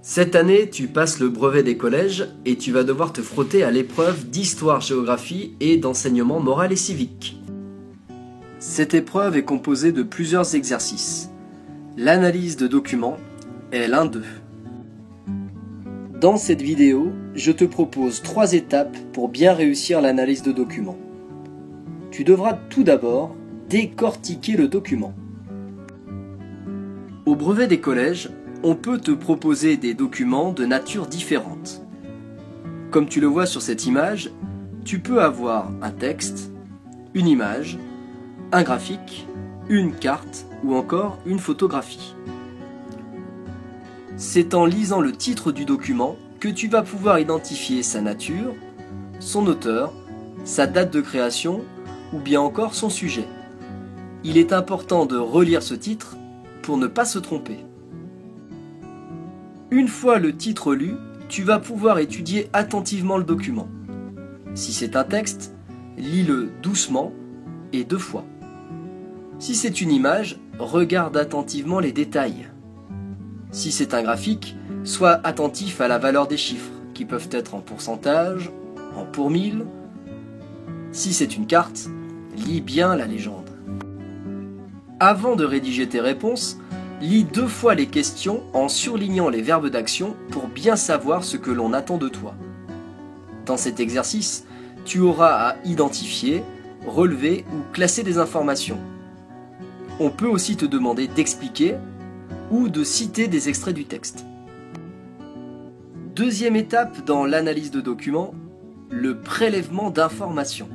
Cette année, tu passes le brevet des collèges et tu vas devoir te frotter à l'épreuve d'histoire-géographie et d'enseignement moral et civique. Cette épreuve est composée de plusieurs exercices. L'analyse de documents est l'un d'eux. Dans cette vidéo, je te propose 3 étapes pour bien réussir l'analyse de documents. Tu devras tout d'abord décortiquer le document. Au brevet des collèges, on peut te proposer des documents de nature différente. Comme tu le vois sur cette image, tu peux avoir un texte, une image, un graphique, une carte ou encore une photographie. C'est en lisant le titre du document que tu vas pouvoir identifier sa nature, son auteur, sa date de création ou bien encore son sujet. Il est important de relire ce titre pour ne pas se tromper. Une fois le titre lu, tu vas pouvoir étudier attentivement le document. Si c'est un texte, lis-le doucement et 2 fois. Si c'est une image, regarde attentivement les détails. Si c'est un graphique, sois attentif à la valeur des chiffres, qui peuvent être en pourcentage, en pour mille. Si c'est une carte, lis bien la légende. Avant de rédiger tes réponses, lis 2 fois les questions en surlignant les verbes d'action pour bien savoir ce que l'on attend de toi. Dans cet exercice, tu auras à identifier, relever ou classer des informations. On peut aussi te demander d'expliquer ou de citer des extraits du texte. Deuxième étape dans l'analyse de documents, le prélèvement d'informations.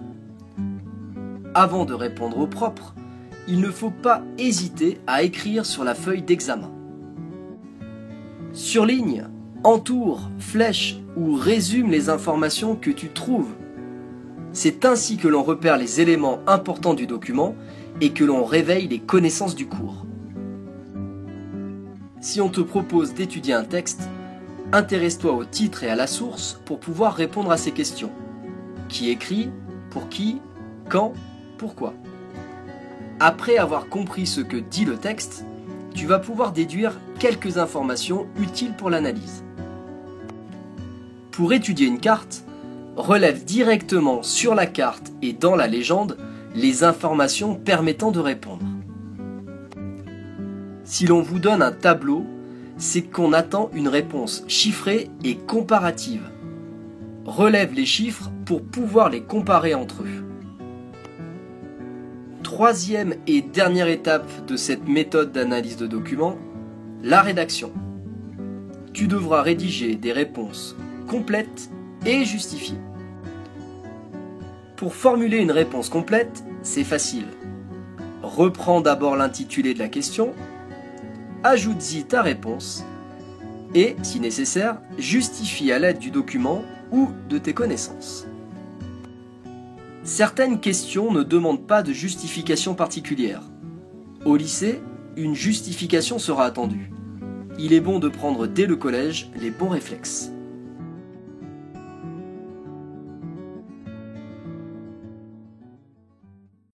Avant de répondre au propre, il ne faut pas hésiter à écrire sur la feuille d'examen. Surligne, entoure, flèche ou résume les informations que tu trouves. C'est ainsi que l'on repère les éléments importants du document et que l'on réveille les connaissances du cours. Si on te propose d'étudier un texte, intéresse-toi au titre et à la source pour pouvoir répondre à ces questions. Qui écrit, pour qui, quand, pourquoi. Après avoir compris ce que dit le texte, tu vas pouvoir déduire quelques informations utiles pour l'analyse. Pour étudier une carte, relève directement sur la carte et dans la légende les informations permettant de répondre. Si l'on vous donne un tableau, c'est qu'on attend une réponse chiffrée et comparative. Relève les chiffres pour pouvoir les comparer entre eux. Troisième et dernière étape de cette méthode d'analyse de documents, la rédaction. Tu devras rédiger des réponses complètes et justifiées. Pour formuler une réponse complète, c'est facile. Reprends d'abord l'intitulé de la question, ajoute-y ta réponse et, si nécessaire, justifie à l'aide du document ou de tes connaissances. Certaines questions ne demandent pas de justification particulière. Au lycée, une justification sera attendue. Il est bon de prendre dès le collège les bons réflexes.